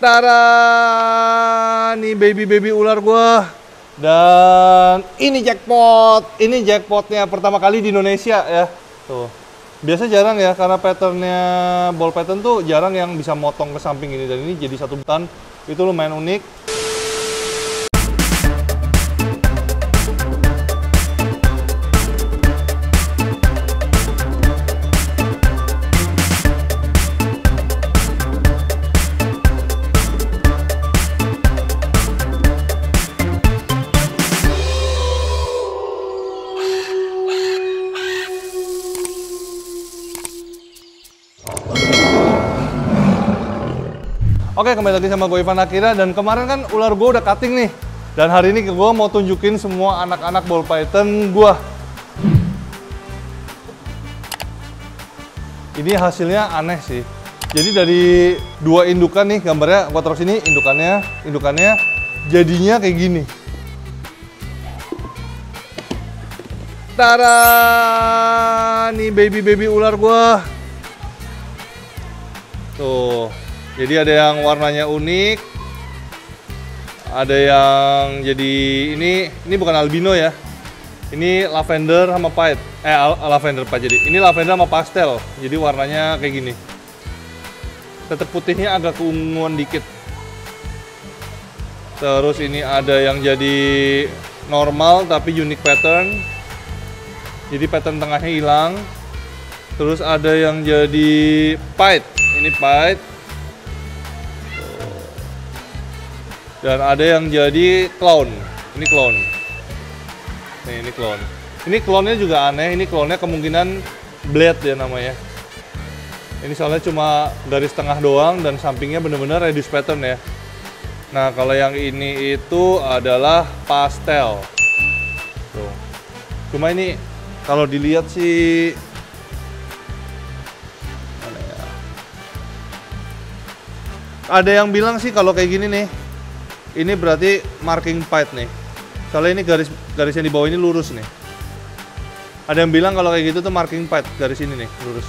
Tara, nih baby ular gua. Dan ini jackpotnya pertama kali di Indonesia ya. Tuh. Biasa jarang ya, karena patternnya ball pattern tuh jarang yang bisa motong ke samping ini. Dan ini jadi satu butan, itu lumayan unik. Oke, kembali lagi sama gue Ivan Akira, dan kemarin kan ular gue udah cutting nih. Dan hari ini gue mau tunjukin semua anak-anak ball python gue. Ini hasilnya aneh sih. Jadi dari dua indukan nih, gambarnya gue taruh sini, indukannya jadinya kayak gini. Tara, nih baby ular gue. Tuh. Jadi ada yang warnanya unik, ada yang jadi ini bukan albino ya, ini lavender sama pied, lavender pied jadi. Ini lavender sama pastel, jadi warnanya kayak gini. Tetap putihnya agak keunguan dikit. Terus ini ada yang jadi normal tapi unique pattern, jadi pattern tengahnya hilang. Terus ada yang jadi pied, ini pied. Dan ada yang jadi clown, ini clown. Nih, ini clown. Ini clownnya juga aneh, ini clownnya kemungkinan blade ya namanya. Ini soalnya cuma garis tengah doang dan sampingnya bener-bener reduce pattern ya. Nah, kalau yang ini itu adalah pastel. Tuh. Cuma ini kalau dilihat sih ada yang bilang sih kalau kayak gini nih, ini berarti marking pied nih. Soalnya ini garis yang di bawah ini lurus nih. Ada yang bilang kalau kayak gitu tuh marking pied, garis ini nih lurus.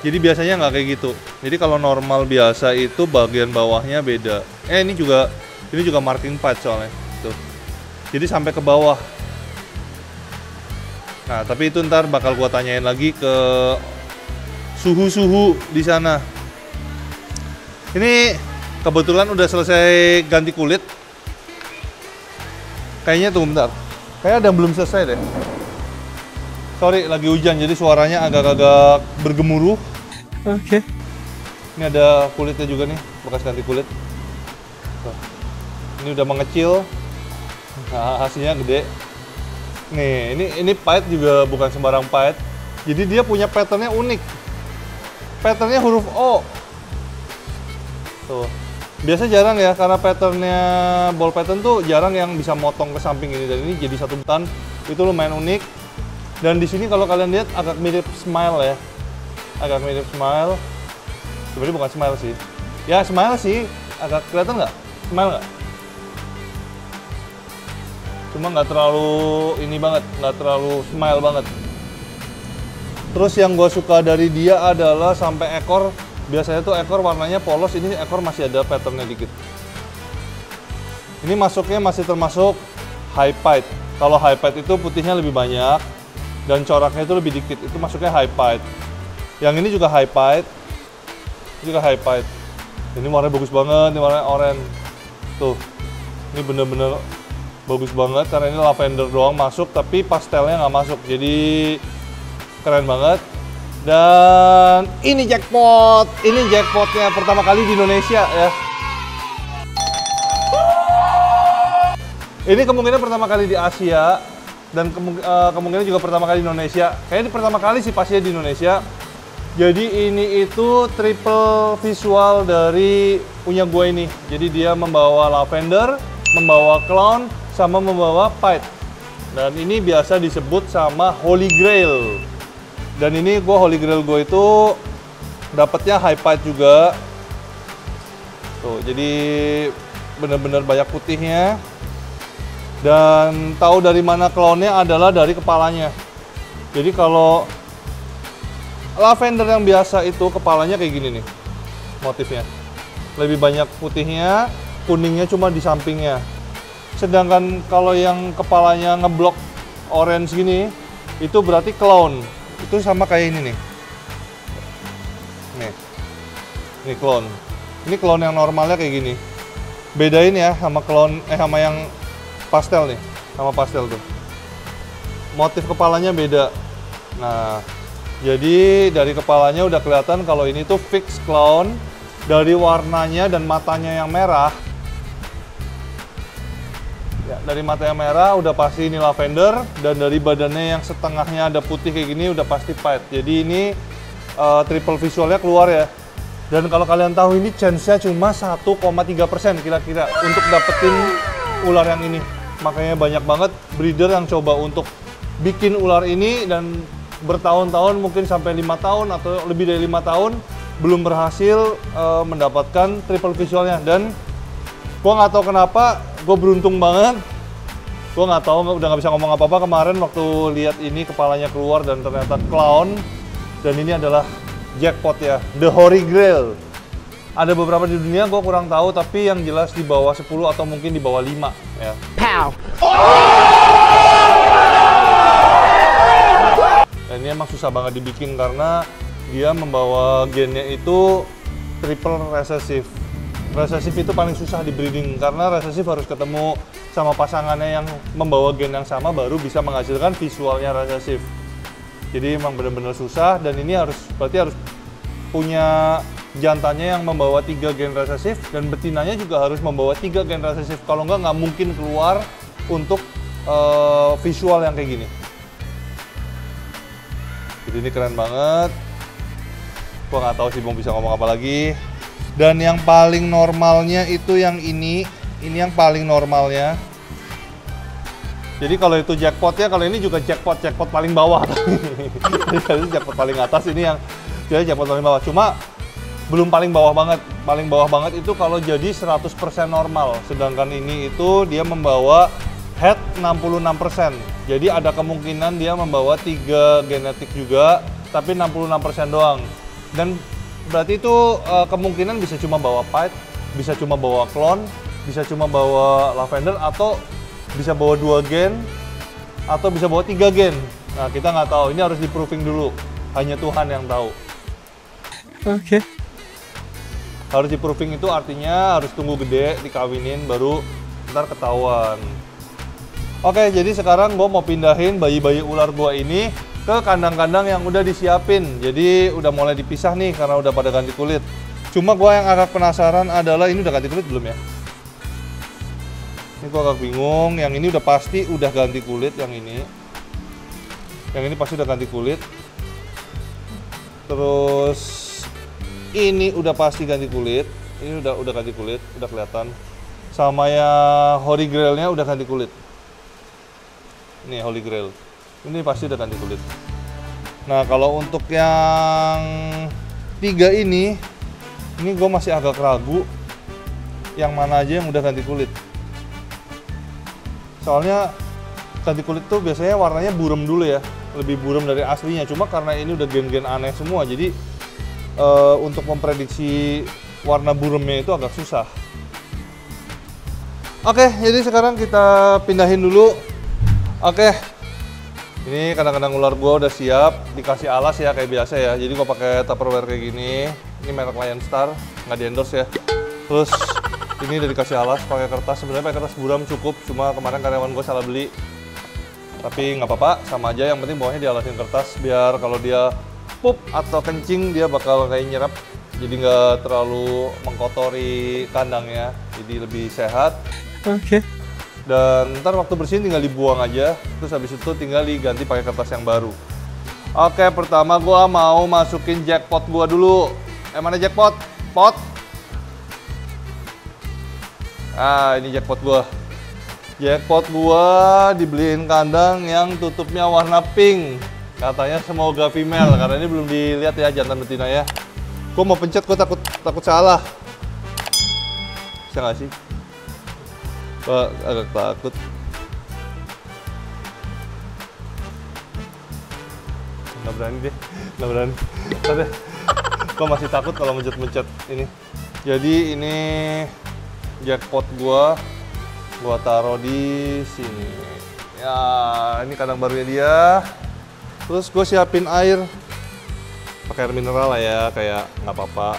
Jadi biasanya nggak kayak gitu. Jadi kalau normal biasa itu bagian bawahnya beda. Ini juga marking pied soalnya. Tuh. Jadi sampai ke bawah. Nah, tapi itu ntar bakal gua tanyain lagi ke suhu di sana. Ini kebetulan udah selesai ganti kulit. Kayaknya tuh bentar. Kayaknya ada yang belum selesai deh. Sorry, lagi hujan jadi suaranya agak-agak bergemuruh. Oke. Ini ada kulitnya juga nih, bekas ganti kulit. Tuh. Ini udah mengecil. Nah, hasilnya gede. Nih, ini pied juga bukan sembarang pied. Jadi dia punya patternnya unik. Patternnya huruf O. Tuh. Biasa jarang ya, karena patternnya ball pattern tuh jarang yang bisa motong ke samping ini. Dan ini jadi satu butan, itu lumayan unik. Dan di sini kalau kalian lihat agak mirip smile ya, agak mirip smile. Sebenarnya bukan smile sih, ya smile sih, agak kelihatan nggak? Smile nggak? Cuma nggak terlalu ini banget, nggak terlalu smile banget. Terus yang gue suka dari dia adalah sampai ekor. Biasanya tuh ekor warnanya polos, ini ekor masih ada patternnya dikit. Ini masuknya masih termasuk high pied. Kalau high pied itu putihnya lebih banyak dan coraknya itu lebih dikit. Itu masuknya high pied. Yang ini juga high pied. Juga high pied. Ini warnanya bagus banget, ini warnanya oranye. Tuh. Ini bener-bener bagus banget karena ini lavender doang masuk tapi pastelnya nggak masuk. Jadi keren banget. Dan ini jackpotnya pertama kali di Indonesia ya. Ini kemungkinan pertama kali di Asia dan kemungkinan juga pertama kali di Indonesia. Kayaknya pertama kali sih pastinya di Indonesia. Jadi ini itu triple visual dari punya gue ini. Jadi dia membawa lavender, membawa clown, sama membawa pied. Dan ini biasa disebut sama Holy Grail. Dan ini Holy Grail gue itu dapatnya high pied juga. Tuh, jadi bener-bener banyak putihnya. Dan tahu dari mana clownnya adalah dari kepalanya. Jadi kalau lavender yang biasa itu kepalanya kayak gini nih motifnya. lebih banyak putihnya, kuningnya cuma di sampingnya. Sedangkan kalau yang kepalanya ngeblok orange gini, itu berarti clown. Itu sama kayak ini nih. Nih. Ini clown. Ini clown yang normalnya kayak gini. Bedain ya sama clown sama yang pastel nih, sama pastel tuh. Motif kepalanya beda. Nah, jadi dari kepalanya udah kelihatan kalau ini tuh fix clown. Dari warnanya dan matanya yang merah. Ya, dari mata yang merah udah pasti ini lavender, dan dari badannya yang setengahnya ada putih kayak gini udah pasti pied. Jadi ini triple visualnya keluar ya. Dan kalau kalian tahu ini chance-nya cuma 1,3% kira-kira untuk dapetin ular yang ini. Makanya banyak banget breeder yang coba untuk bikin ular ini dan bertahun-tahun, mungkin sampai 5 tahun atau lebih dari 5 tahun belum berhasil mendapatkan triple visualnya. Dan gua nggak tahu kenapa, gue beruntung banget. Gue nggak tahu, udah nggak bisa ngomong apa-apa kemarin waktu lihat ini kepalanya keluar dan ternyata clown. Dan ini adalah jackpot ya, the Holy Grail. Ada beberapa di dunia gue kurang tahu, tapi yang jelas di bawah 10 atau mungkin di bawah 5 ya. Pow! Dan ini emang susah banget dibikin karena dia membawa gennya itu triple recessive. Recessive itu paling susah di breeding karena recessive harus ketemu sama pasangannya yang membawa gen yang sama baru bisa menghasilkan visualnya recessive. Jadi emang benar-benar susah, dan ini berarti harus punya jantannya yang membawa 3 gen recessive dan betinanya juga harus membawa 3 gen recessive. Kalau nggak mungkin keluar untuk visual yang kayak gini. Jadi ini keren banget. Gua nggak tahu sih mau bisa ngomong apa lagi. Dan yang paling normalnya itu yang ini yang paling normalnya. Jadi kalau itu jackpotnya, kalau ini juga jackpot paling bawah. Jadi kalau ini jackpot paling atas, ini yang jadi jackpot paling bawah. Cuma belum paling bawah banget. Paling bawah banget itu kalau jadi 100% normal. Sedangkan ini itu dia membawa head 66%. Jadi ada kemungkinan dia membawa 3 genetik juga, tapi 66% doang. Dan berarti itu kemungkinan bisa cuma bawa pied, bisa cuma bawa clone, bisa cuma bawa lavender, atau bisa bawa 2 gen, atau bisa bawa 3 gen. Nah, kita nggak tahu, ini harus di-proving dulu. Hanya Tuhan yang tahu. Oke. Harus di-proving itu artinya harus tunggu gede, dikawinin, baru ntar ketahuan. Oke, jadi sekarang gue mau pindahin bayi-bayi ular gue ini ke kandang-kandang yang udah disiapin. Jadi udah mulai dipisah nih karena udah pada ganti kulit. Cuma gue yang agak penasaran adalah ini udah ganti kulit belum ya? Ini gue agak bingung. Yang ini udah pasti udah ganti kulit, yang ini. Yang ini pasti udah ganti kulit. Terus ini udah pasti ganti kulit. Ini udah ganti kulit, udah kelihatan. Sama yang Holy Grail-nya udah ganti kulit. Ini Holy Grail. Ini pasti udah ganti kulit. Nah, kalau untuk yang 3 ini gue masih agak ragu yang mana aja yang udah ganti kulit. Soalnya ganti kulit tuh biasanya warnanya buram dulu ya, lebih buram dari aslinya. Cuma karena ini udah gen-gen aneh semua, jadi untuk memprediksi warna buramnya itu agak susah. Oke, jadi sekarang kita pindahin dulu. Oke. Ini kadang-kadang ular gua udah siap, dikasih alas ya kayak biasa ya. Jadi gua pakai Tupperware kayak gini. Ini merek Lion Star, nggak di endorse ya. Terus ini udah dikasih alas pakai kertas. Sebenarnya pakai kertas buram cukup, cuma kemarin karyawan gua salah beli. Tapi nggak apa-apa, sama aja. Yang penting bawahnya dialasin kertas biar kalau dia pup atau kencing dia bakal kayak nyerap. Jadi nggak terlalu mengkotori kandangnya. Jadi lebih sehat. Oke. Dan ntar waktu bersihin tinggal dibuang aja, terus habis itu tinggal diganti pakai kertas yang baru. Oke, pertama gua mau masukin jackpot gua dulu. Mana jackpot? Pot? Ah, ini jackpot gua. Jackpot gua dibeliin kandang yang tutupnya warna pink. Katanya semoga female, karena ini belum dilihat ya jantan betina ya. Gua mau pencet, gua takut salah. Bisa nggak sih? Wah, agak takut. Nggak berani deh, nggak berani. Gue masih takut kalau mencet-mencet ini. Jadi ini jackpot gua taruh di sini. Ya, ini kandang barunya dia. Terus gue siapin air, pakai air mineral lah ya, kayak nggak apa-apa.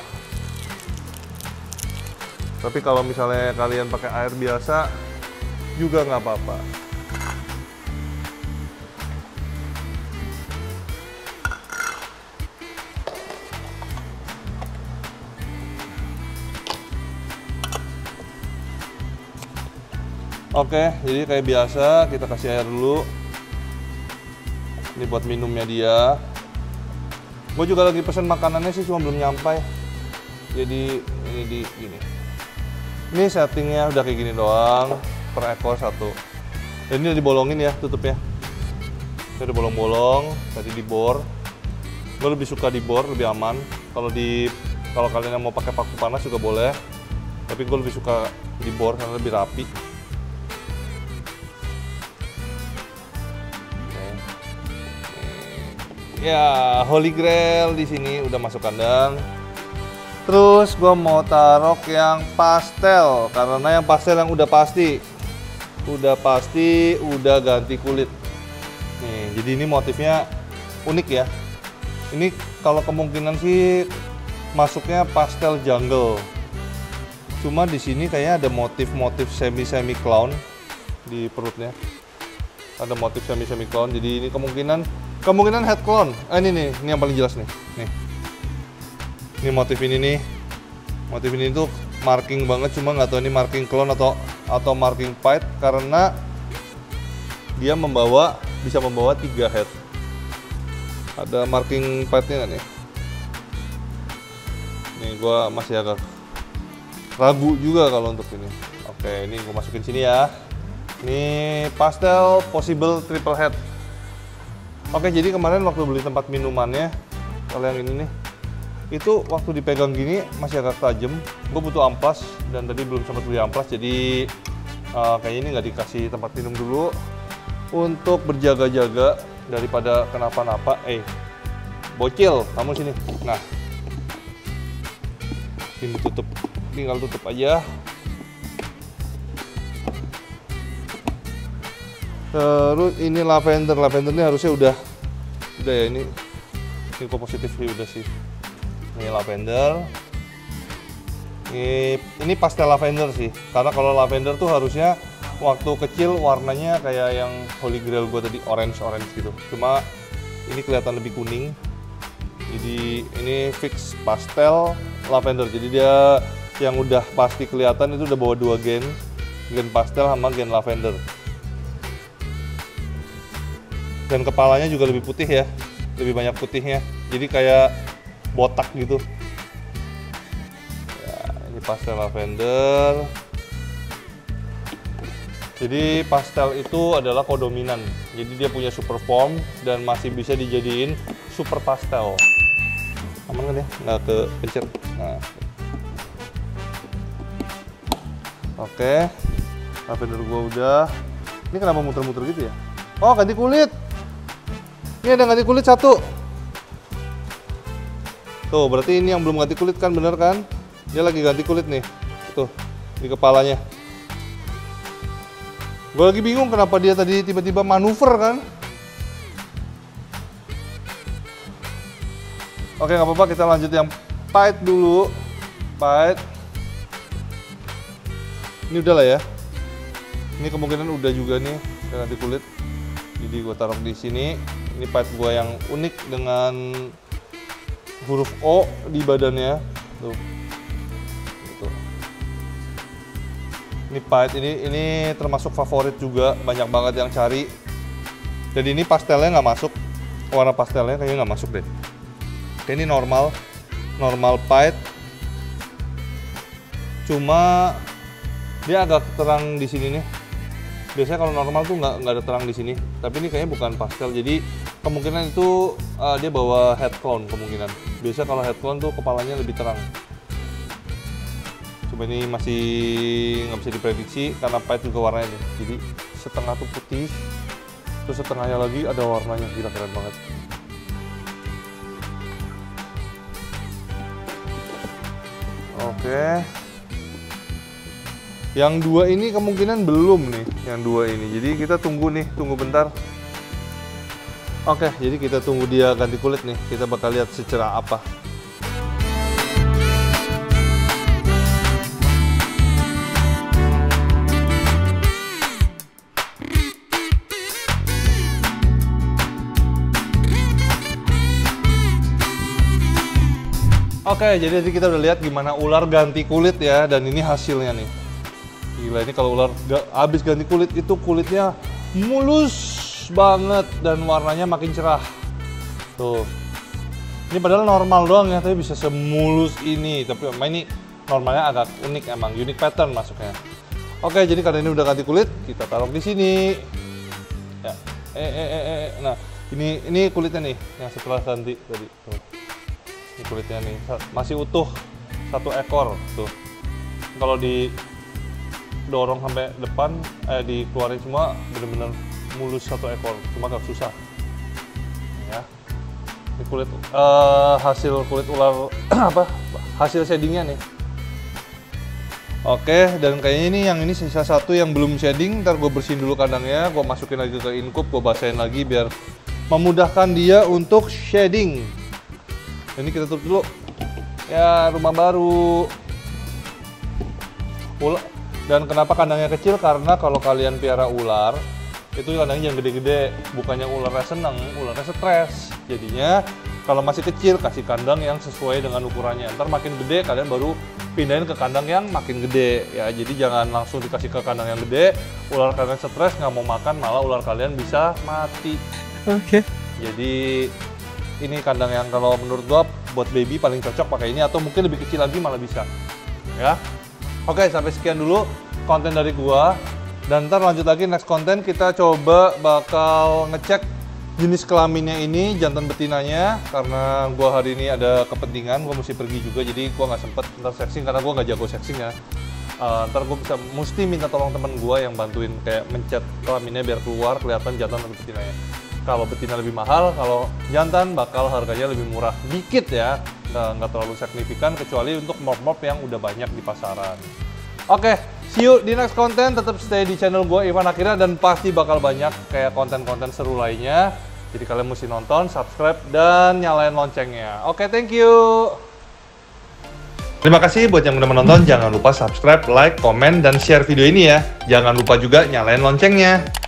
Tapi kalau misalnya kalian pakai air biasa juga nggak apa-apa. Oke, jadi kayak biasa kita kasih air dulu. Ini buat minumnya dia. Gue juga lagi pesen makanannya sih, cuma belum nyampai. Jadi ini di gini. Ini settingnya udah kayak gini doang, per ekor satu. Dan ini udah dibolongin ya tutupnya. Ini udah bolong-bolong, tadi dibor. Gue lebih suka dibor, lebih aman. Kalau kalian yang mau pakai paku panas juga boleh. Tapi gue lebih suka dibor karena lebih rapi. Ya, Holy Grail di sini udah masuk kandang. Terus gue mau taruh yang pastel, karena yang pastel yang udah pasti udah ganti kulit. Nih, jadi ini motifnya unik ya. Ini kalau kemungkinan sih masuknya pastel jungle. Cuma di sini kayaknya ada motif-motif semi clown di perutnya. Ada motif semi clown. Jadi ini kemungkinan head clown. Ini yang paling jelas nih. Ini motif ini nih. Motif ini tuh marking banget, cuma nggak tahu ini marking clown atau marking pied, karena dia bisa membawa 3 head. Ada marking piednya nggak nih? Nih gua masih agak ragu juga kalau untuk ini. Oke, ini gua masukin sini ya. Ini pastel possible triple head. Oke, jadi kemarin waktu beli tempat minumannya, kalau yang ini nih, itu waktu dipegang gini masih agak tajam. Gue butuh amplas dan tadi belum sempat beli amplas, jadi kayaknya ini nggak dikasih tempat minum dulu untuk berjaga-jaga daripada kenapa-napa. Bocil, kamu sini. Nah, ini tinggal tutup aja. Terus ini lavender ini harusnya udah ya, ini info positif sih udah sih. Ini lavender. Ini pastel lavender sih, karena kalau lavender tuh harusnya waktu kecil warnanya kayak yang Holy Grail gue tadi, orange gitu. Cuma ini kelihatan lebih kuning. Jadi ini fix pastel lavender. Jadi dia yang udah pasti kelihatan itu udah bawa 2 gen pastel sama gen lavender. Dan kepalanya juga lebih putih ya, lebih banyak putihnya, jadi kayak botak gitu ya. Ini pastel lavender. Jadi pastel itu adalah kodominan, jadi dia punya super form dan masih bisa dijadiin super pastel. Aman kan ya, nggak kepencet. Nah, oke, lavender gua udah. Ini kenapa muter-muter gitu ya? Oh, ganti kulit. Ini ada ganti kulit 1. Tuh, berarti ini yang belum ganti kulit kan, bener kan? Dia lagi ganti kulit nih. Tuh, di kepalanya. Gue lagi bingung kenapa dia tadi tiba-tiba manuver kan? Oke, nggak apa-apa, kita lanjut yang pied dulu. Pied. Ini udah lah ya. Ini kemungkinan udah juga nih, udah ganti kulit. Jadi gue taruh di sini. Ini pied gue yang unik dengan huruf O di badannya. Tuh. Gitu. Ini pied ini termasuk favorit juga, banyak banget yang cari. Jadi ini pastelnya nggak masuk, warna pastelnya kayaknya nggak masuk deh. Ini normal pied. Cuma dia agak terang di sini nih. Biasanya kalau normal tuh nggak ada terang di sini, tapi ini kayaknya bukan pastel, jadi kemungkinan itu dia bawa head clown kemungkinan. Biasa kalau head clown tuh kepalanya lebih terang. Coba ini masih nggak bisa diprediksi karena pied juga warnanya nih. Jadi setengah tuh putih, terus setengahnya lagi ada warnanya, gila keren banget. Oke. Yang dua ini kemungkinan belum nih, yang dua ini. Jadi kita tunggu nih, tunggu bentar. Oke, jadi kita tunggu dia ganti kulit nih. Kita bakal lihat secerah apa. Oke, jadi tadi kita udah lihat gimana ular ganti kulit ya, dan ini hasilnya nih. Gila, ini kalau ular habis ganti kulit itu kulitnya mulus banget dan warnanya makin cerah. Tuh. Ini padahal normal doang ya, tapi bisa semulus ini. Tapi ini normalnya agak unik emang, unique pattern masuknya. Oke, jadi karena ini udah ganti kulit, kita taruh di sini. Ya. Nah, ini kulitnya nih yang setelah ganti tadi. Tuh. Ini kulitnya nih masih utuh satu ekor tuh. Kalau didorong sampai depan, dikeluarin semua bener-bener mulus satu ekor, cuma agak susah. Ya, ini kulit hasil kulit ular apa? Hasil shadingnya nih. Oke, dan kayaknya ini yang ini sisa satu yang belum shading. Ntar gue bersihin dulu kandangnya, gue masukin lagi ke incup, gue basahin lagi biar memudahkan dia untuk shading. Ini kita tutup dulu. Ya, rumah baru. Dan kenapa kandangnya kecil? Karena kalau kalian piara ular, itu kandangnya yang gede-gede. Bukannya ularnya seneng, ularnya stres. Jadinya kalau masih kecil, kasih kandang yang sesuai dengan ukurannya. Ntar makin gede, kalian baru pindahin ke kandang yang makin gede. Ya, jadi jangan langsung dikasih ke kandang yang gede. Ular kalian stres, nggak mau makan, malah ular kalian bisa mati. Oke. Jadi ini kandang yang kalau menurut gua buat baby paling cocok pakai ini, atau mungkin lebih kecil lagi malah bisa. Ya. Oke, sampai sekian dulu konten dari gua. Dan ntar lanjut lagi next konten, kita coba bakal ngecek jenis kelaminnya ini, jantan betinanya. Karena gua hari ini ada kepentingan, gua mesti pergi juga, jadi gua nggak sempet ntar sexing karena gua nggak jago sexing ya. Ntar gua mesti minta tolong temen gua yang bantuin kayak mencet kelaminnya biar keluar kelihatan jantan atau betinanya. Kalau betina lebih mahal, kalau jantan bakal harganya lebih murah dikit ya, nggak terlalu signifikan kecuali untuk morp-morp yang udah banyak di pasaran. Oke, see you di next konten. Tetap stay di channel gue Ivan Akira, dan pasti bakal banyak kayak konten-konten seru lainnya. Jadi kalian mesti nonton, subscribe, dan nyalain loncengnya. Oke, thank you. Terima kasih buat yang udah menonton. Jangan lupa subscribe, like, komen, dan share video ini ya. Jangan lupa juga nyalain loncengnya.